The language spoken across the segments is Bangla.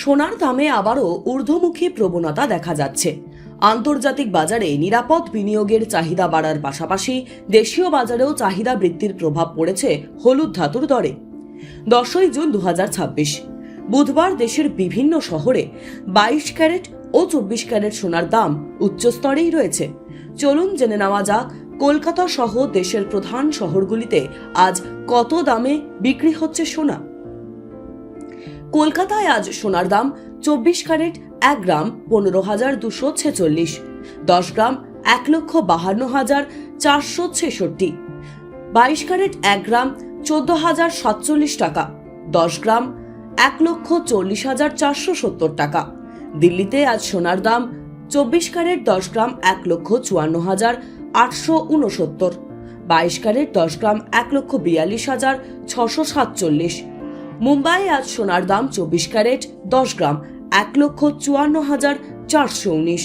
সোনার দামে আবারও ঊর্ধ্বমুখী প্রবণতা দেখা যাচ্ছে। আন্তর্জাতিক বাজারে নিরাপদ বিনিয়োগের চাহিদা বাড়ার পাশাপাশি দেশীয় বাজারেও চাহিদা বৃদ্ধির প্রভাব পড়েছে হলুদ ধাতুর দরে। 10ই জুন 2026 বুধবার দেশের বিভিন্ন শহরে 22 ক্যারেট ও 24 ক্যারেট সোনার দাম উচ্চস্তরেই রয়েছে। চলুন জেনে নেওয়া যাক কলকাতা সহ দেশের প্রধান শহরগুলিতে আজ কত দামে বিক্রি হচ্ছে সোনা। কলকাতায় আজ সোনার দাম 24 ক্যারেট 1 গ্রাম 15,246, 10 গ্রাম 1,52,466, 22 ক্যারেট 1 গ্রাম 14,047 টাকা, 10 গ্রাম 1,40,470 টাকা। দিল্লিতে আজ সোনার দাম 24 ক্যারেট 10 গ্রাম 1,54,869, 22 ক্যারেট 10 গ্রাম 1,42,647। মুম্বাই আজ সোনার দাম 24 ক্যারেট 10 গ্রাম 1,54,419,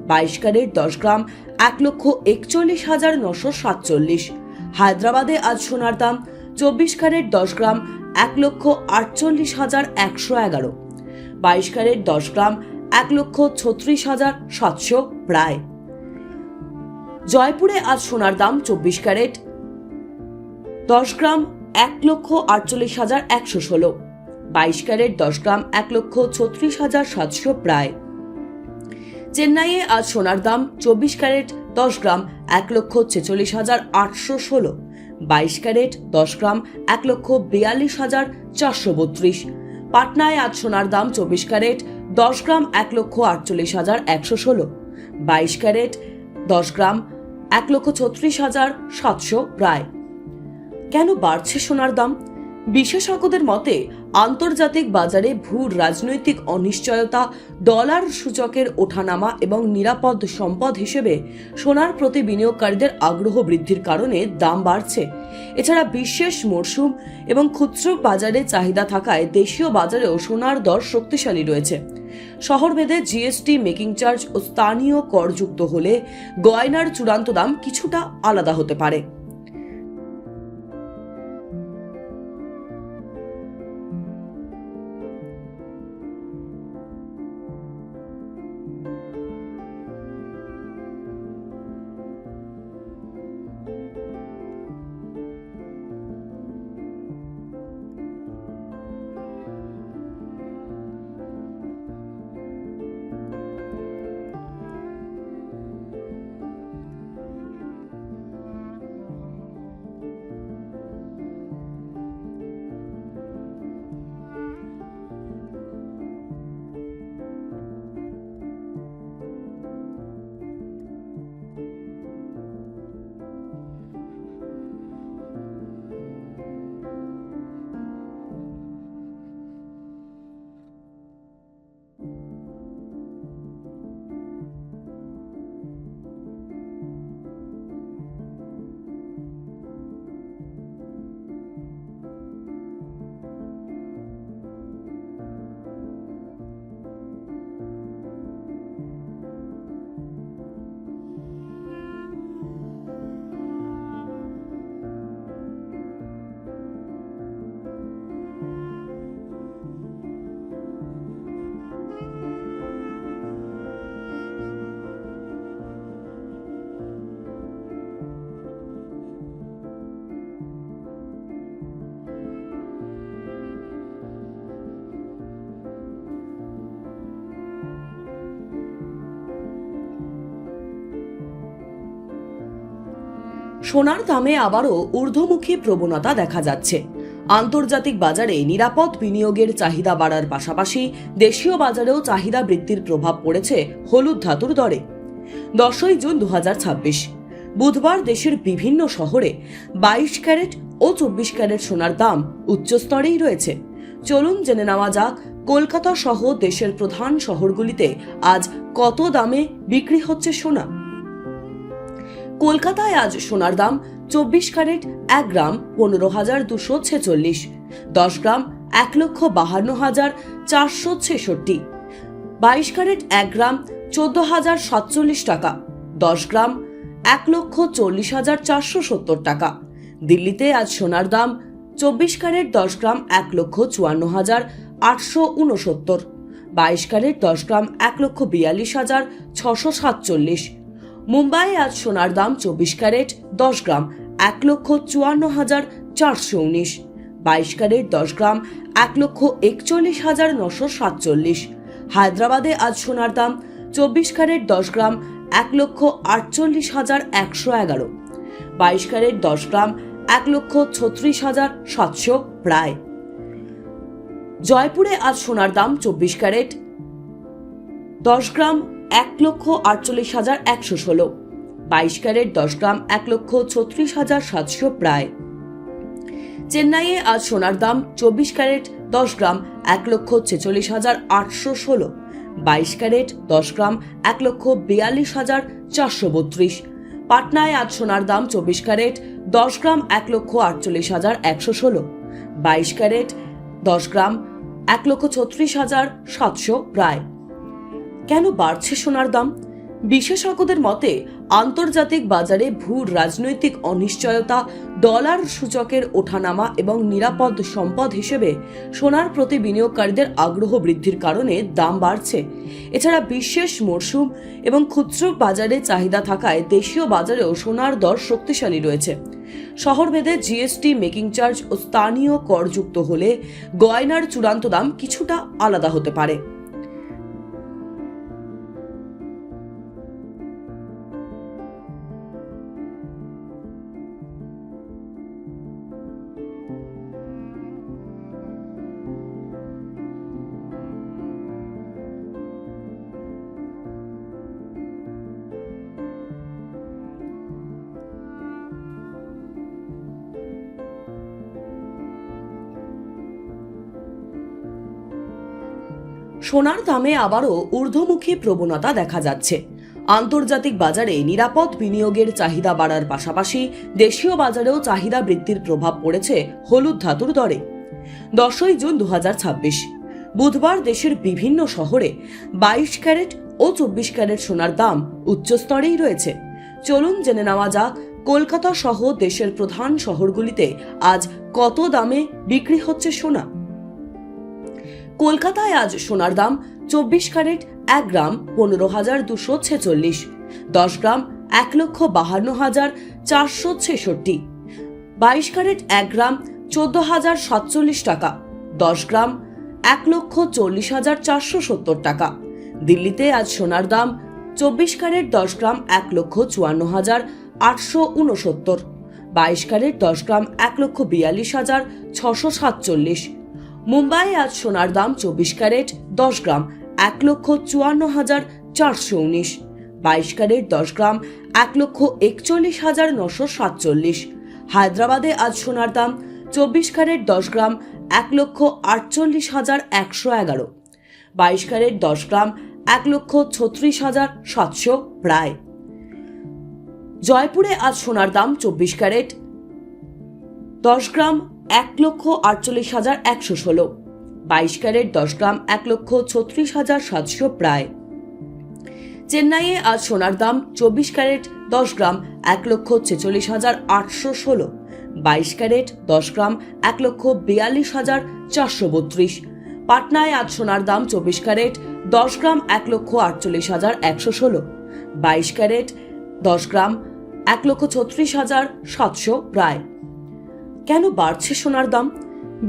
22 ক্যারেট 10 গ্রাম 1,41,947। হায়দ্রাবাদে আজ সোনার দাম 24 ক্যারেট 10 গ্রাম 1,48,111, 22 ক্যারেট 10 গ্রাম 1,36,700 প্রায়। জয়পুরে আজ সোনার দাম 24 ক্যারেট 10 গ্রাম 1,48,116, 22 ক্যারেট 10 গ্রাম 1,36,700 প্রায়। চেন্নাইয়ে আজ সোনার দাম 24 ক্যারেট 10 গ্রাম 1,46,816, 22 ক্যারেট 10 গ্রাম 1,42,432। পাটনায় আজ সোনার দাম 24 ক্যারেট 10 গ্রাম 1,48,116, 22 ক্যারেট 10 গ্রাম 1,36,700 প্রায়। কেন বাড়ছে সোনার দাম? বিশেষজ্ঞদের মতে আন্তর্জাতিক বাজারে ভূ রাজনৈতিক অনিশ্চয়তা, ডলার সূচকের ওঠানামা এবং নিরাপদ সম্পদ হিসেবে সোনার প্রতি বিনিয়োগকারীদের আগ্রহ বৃদ্ধির কারণে দাম বাড়ছে। এছাড়া বিশেষ মরশুম এবং খুচরো বাজারে চাহিদা থাকায় দেশীয় বাজারেও সোনার দর শক্তিশালী রয়েছে। শহরভেদে জিএসটি, মেকিং চার্জ ও স্থানীয় কর যুক্ত হলে গয়নার চূড়ান্ত দাম কিছুটা আলাদা হতে পারে। সোনার দামে আবারও ঊর্ধ্বমুখী প্রবণতা দেখা যাচ্ছে। আন্তর্জাতিক বাজারে নিরাপদ বিনিয়োগের চাহিদা বাড়ার পাশাপাশি দেশীয় বাজারেও চাহিদা বৃদ্ধির প্রভাব পড়েছে হলুদ ধাতুর দরে। 10ই জুন 2026 বুধবার দেশের বিভিন্ন শহরে 22 ক্যারেট ও 24 ক্যারেট সোনার দাম উচ্চস্তরেই রয়েছে। চলুন জেনে নেওয়া যাক কলকাতা সহ দেশের প্রধান শহরগুলিতে আজ কত দামে বিক্রি হচ্ছে সোনা। কলকাতায় আজ সোনার দাম 24 ক্যারেট 1 গ্রাম 15,246, 10 গ্রাম 1,52,466, 22 ক্যারেট 1 গ্রাম 14,047 টাকা, 10 গ্রাম 1,40,470 টাকা। দিল্লিতে আজ সোনার দাম 24 ক্যারেট 10 গ্রাম 1,54,869, 22 ক্যারেট 10 গ্রাম 1,42,647। মুম্বাই আজ সোনার দাম 24 ক্যারেট 10 গ্রাম 1,54,419। 22 ক্যারেট 10 গ্রাম 1,41,947। হায়দ্রাবাদে আজ সোনার দাম 24 ক্যারেট 10 গ্রাম 1,48,111। 22 ক্যারেট 10 গ্রাম 1,36,700 প্রায়। জয়পুরে আজ সোনার দাম 24 ক্যারেট 10 গ্রাম 1,48,116। 22 ক্যারেট 10 গ্রাম 1,36,700 প্রায়। চেন্নাইয়ে আজ সোনার দাম 24 ক্যারেট 10 গ্রাম 1,46,816। 22 ক্যারেট 10 গ্রাম 1,42,432। পাটনায় আজ সোনার দাম 24 ক্যারেট 10 গ্রাম 1,48,116। 22 ক্যারেট 10 গ্রাম 1,36,700 প্রায়। কেন বাড়ছে সোনার দাম? বিশেষজ্ঞদের মতে আন্তর্জাতিক বাজারে ভূ রাজনৈতিক অনিশ্চয়তা, ডলার সূচকের ওঠানামা এবং নিরাপদ সম্পদ হিসেবে সোনার প্রতি বিনিয়োগকারীদের আগ্রহ বৃদ্ধির কারণে দাম বাড়ছে। এছাড়া বিশেষ মরশুম এবং খুচরো বাজারে চাহিদা থাকায় দেশীয় বাজারেও সোনার দর শক্তিশালী রয়েছে। শহরভেদে জিএসটি, মেকিং চার্জ ও স্থানীয় কর যুক্ত হলে গয়নার চূড়ান্ত দাম কিছুটা আলাদা হতে পারে। সোনার দামে আবারও ঊর্ধ্বমুখী প্রবণতা দেখা যাচ্ছে। আন্তর্জাতিক বাজারে নিরাপদ বিনিয়োগের চাহিদা বাড়ার পাশাপাশি দেশীয় বাজারেও চাহিদা বৃদ্ধির প্রভাব পড়েছে হলুদ ধাতুর দরে। 10 জুন 2026 বুধবার দেশের বিভিন্ন শহরে 22 ক্যারেট ও 24 ক্যারেট সোনার দাম উচ্চস্তরেই রয়েছে। চলুন জেনে নেওয়া যাক কলকাতা সহ দেশের প্রধান শহরগুলিতে আজ কত দামে বিক্রি হচ্ছে সোনা। কলকাতায় আজ সোনার দাম 24 ক্যারেট 1 গ্রাম 15,246। 10 গ্রাম 1,52,466। 22 ক্যারেট 1 গ্রাম 14,047 টাকা। 10 গ্রাম 1,40,470 টাকা। দিল্লিতে আজ সোনার দাম 24 ক্যারেট 10 গ্রাম 1,54,869। 22 ক্যারেট 10 গ্রাম 1,42,647। মুম্বাই আজ সোনার দাম 24 ক্যারেট 10 গ্রাম 1,54,419। 22 ক্যারেট 10 গ্রাম 1,41,947। হায়দ্রাবাদে আজ সোনার দাম 24 ক্যারেট 10 গ্রাম 1,48,111। 22 ক্যারেট 10 গ্রাম 1,36,700 প্রায়। জয়পুরে আজ সোনার দাম 24 ক্যারেট 10 গ্রাম 1,48,116। 22 ক্যারেট 10 গ্রাম 1,36,700 প্রায়। চেন্নাইয়ে আজ সোনার দাম 24 ক্যারেট 10 গ্রাম 1,46,816। 22 ক্যারেট 10 গ্রাম 1,42,432। পাটনায় আজ সোনার দাম 24 ক্যারেট 10 গ্রাম 1,48,116। 22 ক্যারেট 10 গ্রাম 1,36,700 প্রায়। কেন বাড়ছে সোনার দাম?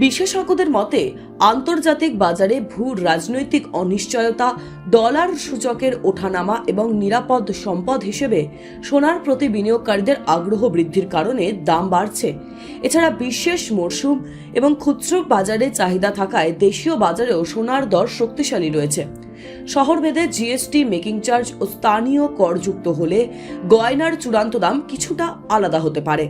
বিশেষজ্ঞদের মতে আন্তর্জাতিক বাজারে ভূ রাজনৈতিক অনিশ্চয়তা, ডলার সূচকের ওঠানামা এবং নিরাপদ সম্পদ হিসেবে সোনার প্রতি বিনিয়োগকারীদের আগ্রহ বৃদ্ধির কারণে দাম বাড়ছে। এছাড়া বিশেষ মরশুম এবং খুচরো বাজারে চাহিদা থাকায় দেশীয় বাজারেও সোনার দর শক্তিশালী রয়েছে। শহরভেদে জিএসটি, মেকিং চার্জ ও স্থানীয় কর যুক্ত হলে গয়নার চূড়ান্ত দাম কিছুটা আলাদা হতে পারে।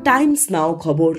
টাইমস নাও খবর।